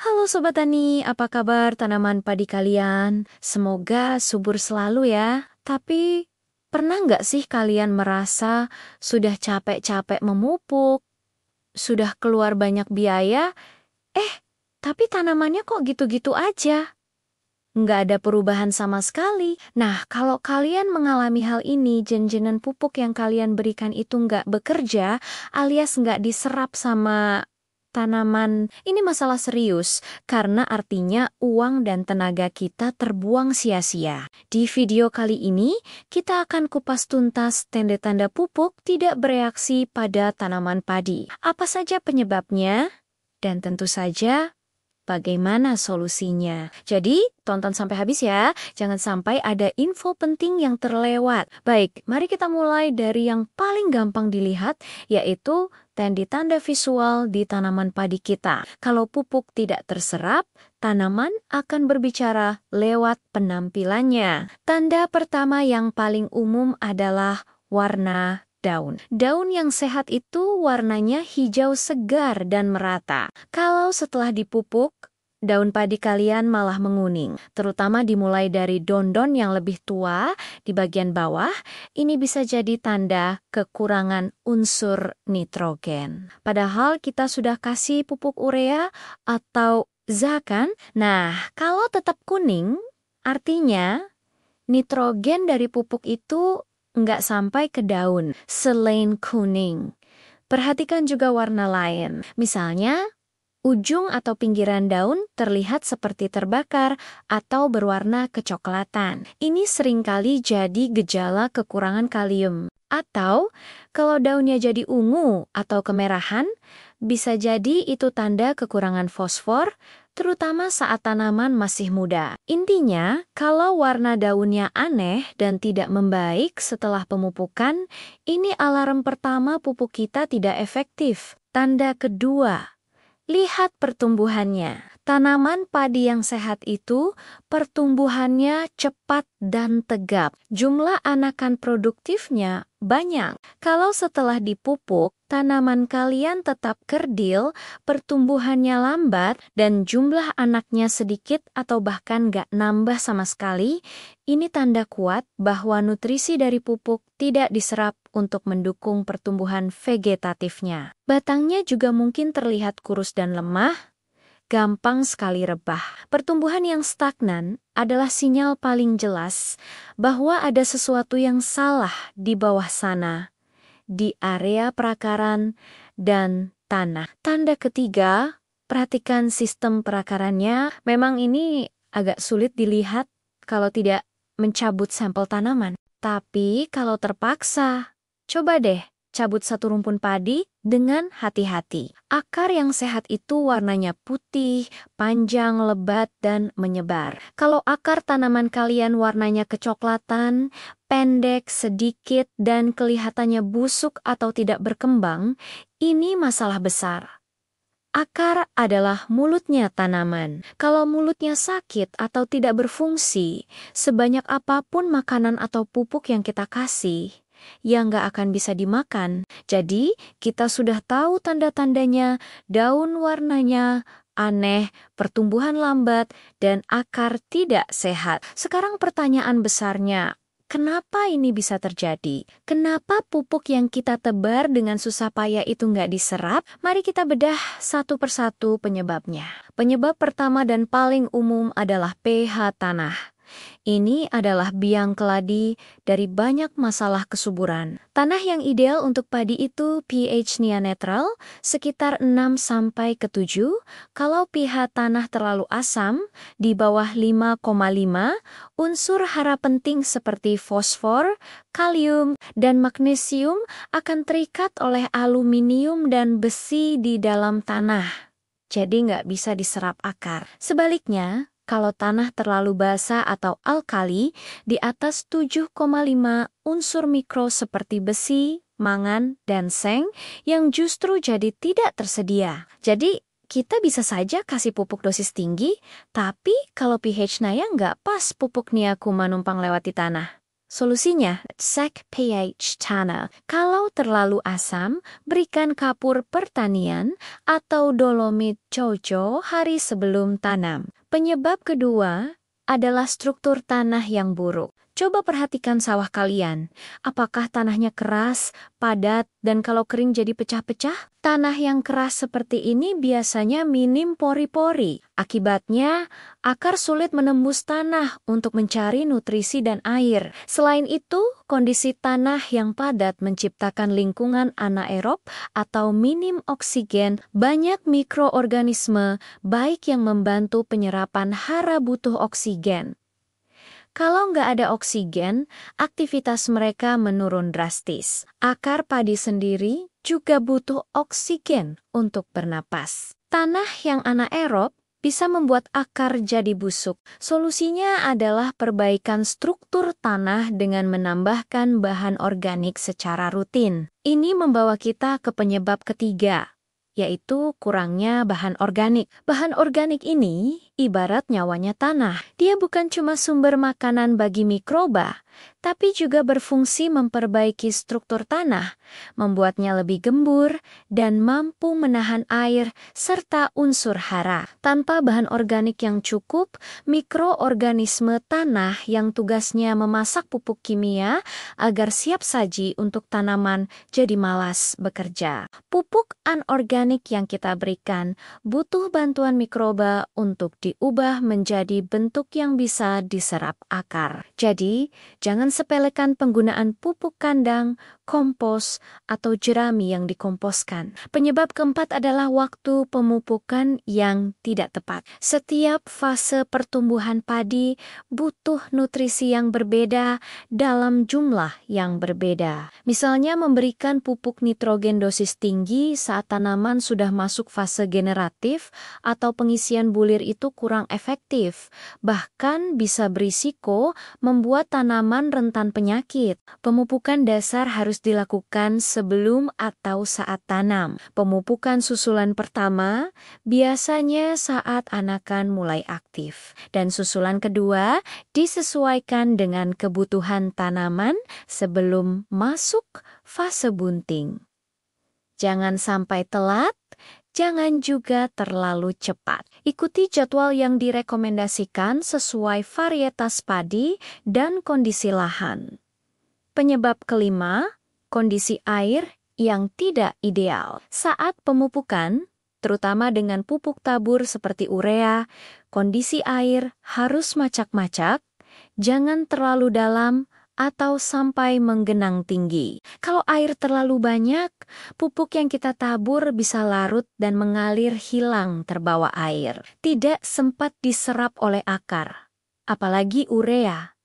Halo Sobat Tani, apa kabar tanaman padi kalian? Semoga subur selalu ya. Tapi, pernah nggak sih kalian merasa sudah capek-capek memupuk, sudah keluar banyak biaya, eh, tapi tanamannya kok gitu-gitu aja? Nggak ada perubahan sama sekali. Nah, kalau kalian mengalami hal ini, jen-jenan pupuk yang kalian berikan itu nggak bekerja, alias nggak diserap sama tanaman, ini masalah serius, karena artinya uang dan tenaga kita terbuang sia-sia. Di video kali ini, kita akan kupas tuntas tanda-tanda pupuk tidak bereaksi pada tanaman padi. Apa saja penyebabnya? Dan tentu saja, bagaimana solusinya? Jadi, tonton sampai habis ya. Jangan sampai ada info penting yang terlewat. Baik, mari kita mulai dari yang paling gampang dilihat, yaitu tanda-tanda visual di tanaman padi kita. Kalau pupuk tidak terserap, tanaman akan berbicara lewat penampilannya. Tanda pertama yang paling umum adalah warna daun. Daun yang sehat itu warnanya hijau segar dan merata. Kalau setelah dipupuk, daun padi kalian malah menguning, terutama dimulai dari daun-daun yang lebih tua di bagian bawah, ini bisa jadi tanda kekurangan unsur nitrogen. Padahal kita sudah kasih pupuk urea atau zakan. Nah, kalau tetap kuning, artinya nitrogen dari pupuk itu nggak sampai ke daun, selain kuning. Perhatikan juga warna lain. Misalnya, ujung atau pinggiran daun terlihat seperti terbakar atau berwarna kecoklatan. Ini seringkali jadi gejala kekurangan kalium. Atau, kalau daunnya jadi ungu atau kemerahan, bisa jadi itu tanda kekurangan fosfor, terutama saat tanaman masih muda. Intinya, kalau warna daunnya aneh dan tidak membaik setelah pemupukan, ini alarm pertama pupuk kita tidak efektif. Tanda kedua, lihat pertumbuhannya. Tanaman padi yang sehat itu pertumbuhannya cepat dan tegap. Jumlah anakan produktifnya banyak. Kalau setelah dipupuk, tanaman kalian tetap kerdil, pertumbuhannya lambat, dan jumlah anaknya sedikit atau bahkan gak nambah sama sekali, ini tanda kuat bahwa nutrisi dari pupuk tidak diserap untuk mendukung pertumbuhan vegetatifnya. Batangnya juga mungkin terlihat kurus dan lemah, gampang sekali rebah. Pertumbuhan yang stagnan adalah sinyal paling jelas bahwa ada sesuatu yang salah di bawah sana, di area perakaran dan tanah. Tanda ketiga, perhatikan sistem perakarannya. Memang ini agak sulit dilihat kalau tidak mencabut sampel tanaman. Tapi kalau terpaksa, coba deh cabut satu rumpun padi dengan hati-hati. Akar yang sehat itu warnanya putih, panjang, lebat, dan menyebar. Kalau akar tanaman kalian warnanya kecoklatan, pendek, sedikit, dan kelihatannya busuk atau tidak berkembang, ini masalah besar. Akar adalah mulutnya tanaman. Kalau mulutnya sakit atau tidak berfungsi, sebanyak apapun makanan atau pupuk yang kita kasih, yang nggak akan bisa dimakan. Jadi, kita sudah tahu tanda-tandanya, daun warnanya aneh, pertumbuhan lambat, dan akar tidak sehat. Sekarang pertanyaan besarnya, kenapa ini bisa terjadi? Kenapa pupuk yang kita tebar dengan susah payah itu nggak diserap? Mari kita bedah satu persatu penyebabnya. Penyebab pertama dan paling umum adalah pH tanah. Ini adalah biang keladi dari banyak masalah kesuburan. Tanah yang ideal untuk padi itu pH-nya netral, sekitar 6-7. Kalau pH tanah terlalu asam, di bawah 5,5, unsur hara penting seperti fosfor, kalium, dan magnesium akan terikat oleh aluminium dan besi di dalam tanah. Jadi nggak bisa diserap akar. Sebaliknya, kalau tanah terlalu basah atau alkali, di atas 7,5 unsur mikro seperti besi, mangan, dan seng yang justru jadi tidak tersedia. Jadi, kita bisa saja kasih pupuk dosis tinggi, tapi kalau pH-nya nggak pas pupuk niaku numpang lewati tanah. Solusinya, cek pH tanah. Kalau terlalu asam, berikan kapur pertanian atau dolomit coco hari sebelum tanam. Penyebab kedua adalah struktur tanah yang buruk. Coba perhatikan sawah kalian. Apakah tanahnya keras, padat, dan kalau kering jadi pecah-pecah? Tanah yang keras seperti ini biasanya minim pori-pori. Akibatnya, akar sulit menembus tanah untuk mencari nutrisi dan air. Selain itu, kondisi tanah yang padat menciptakan lingkungan anaerob atau minim oksigen. Banyak mikroorganisme baik yang membantu penyerapan hara butuh oksigen. Kalau nggak ada oksigen, aktivitas mereka menurun drastis. Akar padi sendiri juga butuh oksigen untuk bernapas. Tanah yang anaerob bisa membuat akar jadi busuk. Solusinya adalah perbaikan struktur tanah dengan menambahkan bahan organik secara rutin. Ini membawa kita ke penyebab ketiga, yaitu kurangnya bahan organik. Bahan organik ini ibarat nyawanya tanah. Dia bukan cuma sumber makanan bagi mikroba, tapi juga berfungsi memperbaiki struktur tanah, membuatnya lebih gembur dan mampu menahan air serta unsur hara. Tanpa bahan organik yang cukup, mikroorganisme tanah yang tugasnya memasak pupuk kimia agar siap saji untuk tanaman jadi malas bekerja. Pupuk anorganik yang kita berikan butuh bantuan mikroba untuk diubah menjadi bentuk yang bisa diserap akar. Jadi, jangan sepelekan penggunaan pupuk kandang, kompos, atau jerami yang dikomposkan. Penyebab keempat adalah waktu pemupukan yang tidak tepat. Setiap fase pertumbuhan padi butuh nutrisi yang berbeda dalam jumlah yang berbeda. Misalnya memberikan pupuk nitrogen dosis tinggi saat tanaman sudah masuk fase generatif atau pengisian bulir itu kurang efektif. Bahkan bisa berisiko membuat tanaman rentan penyakit. Pemupukan dasar harus dilakukan sebelum atau saat tanam. Pemupukan susulan pertama biasanya saat anakan mulai aktif. Dan susulan kedua disesuaikan dengan kebutuhan tanaman sebelum masuk fase bunting. Jangan sampai telat, jangan juga terlalu cepat. Ikuti jadwal yang direkomendasikan sesuai varietas padi dan kondisi lahan. Penyebab kelima, kondisi air yang tidak ideal. Saat pemupukan, terutama dengan pupuk tabur seperti urea, kondisi air harus macak-macak, jangan terlalu dalam atau sampai menggenang tinggi. Kalau air terlalu banyak, pupuk yang kita tabur bisa larut dan mengalir hilang terbawa air. Tidak sempat diserap oleh akar, apalagi urea.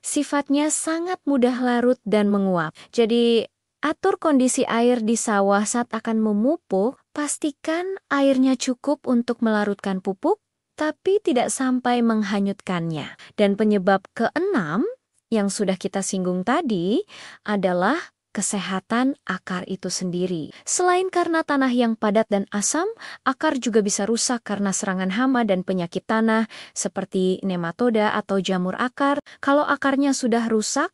Sifatnya sangat mudah larut dan menguap. Jadi, atur kondisi air di sawah saat akan memupuk, pastikan airnya cukup untuk melarutkan pupuk, tapi tidak sampai menghanyutkannya. Dan penyebab keenam, yang sudah kita singgung tadi, adalah kesehatan akar itu sendiri. Selain karena tanah yang padat dan asam, akar juga bisa rusak karena serangan hama dan penyakit tanah seperti nematoda atau jamur akar. Kalau akarnya sudah rusak,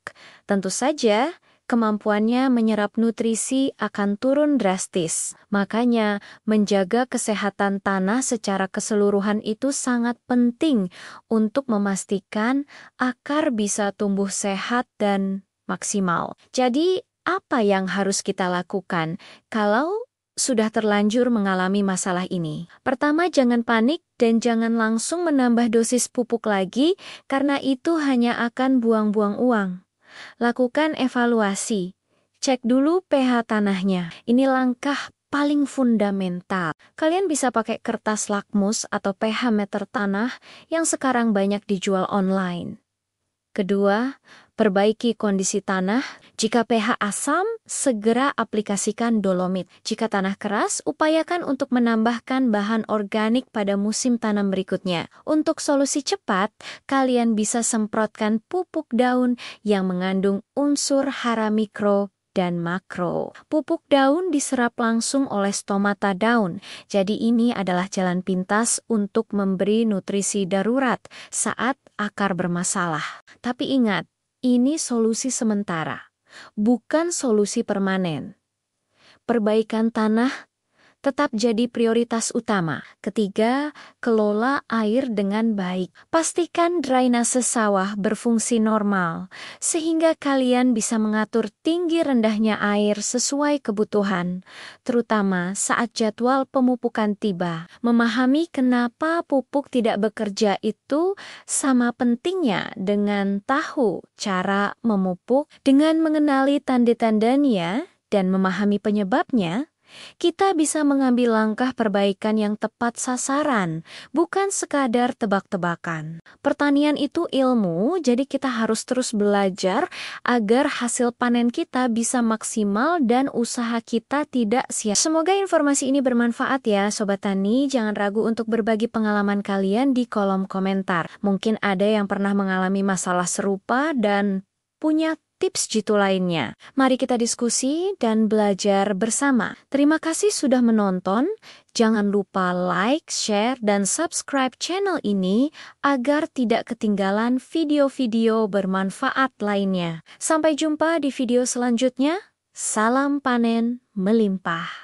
tentu saja kemampuannya menyerap nutrisi akan turun drastis. Makanya, menjaga kesehatan tanah secara keseluruhan itu sangat penting untuk memastikan akar bisa tumbuh sehat dan maksimal. Jadi, apa yang harus kita lakukan kalau sudah terlanjur mengalami masalah ini? Pertama, jangan panik dan jangan langsung menambah dosis pupuk lagi karena itu hanya akan buang-buang uang. Lakukan evaluasi. Cek dulu pH tanahnya. Ini langkah paling fundamental. Kalian bisa pakai kertas lakmus atau pH meter tanah yang sekarang banyak dijual online. Kedua, perbaiki kondisi tanah. Jika pH asam, segera aplikasikan dolomit. Jika tanah keras, upayakan untuk menambahkan bahan organik pada musim tanam berikutnya. Untuk solusi cepat, kalian bisa semprotkan pupuk daun yang mengandung unsur hara mikro dan makro. Pupuk daun diserap langsung oleh stomata daun. Jadi ini adalah jalan pintas untuk memberi nutrisi darurat saat akar bermasalah. Tapi ingat, ini solusi sementara, bukan solusi permanen. Perbaikan tanah tetap jadi prioritas utama. Ketiga, kelola air dengan baik. Pastikan drainase sawah berfungsi normal, sehingga kalian bisa mengatur tinggi rendahnya air sesuai kebutuhan, terutama saat jadwal pemupukan tiba. Memahami kenapa pupuk tidak bekerja itu sama pentingnya dengan tahu cara memupuk. Dengan mengenali tanda-tandanya dan memahami penyebabnya, kita bisa mengambil langkah perbaikan yang tepat sasaran, bukan sekadar tebak-tebakan. Pertanian itu ilmu, jadi kita harus terus belajar agar hasil panen kita bisa maksimal dan usaha kita tidak sia. Semoga informasi ini bermanfaat ya, Sobat Tani. Jangan ragu untuk berbagi pengalaman kalian di kolom komentar. Mungkin ada yang pernah mengalami masalah serupa dan punya tips jitu lainnya. Mari kita diskusi dan belajar bersama. Terima kasih sudah menonton. Jangan lupa like, share, dan subscribe channel ini agar tidak ketinggalan video-video bermanfaat lainnya. Sampai jumpa di video selanjutnya. Salam panen melimpah.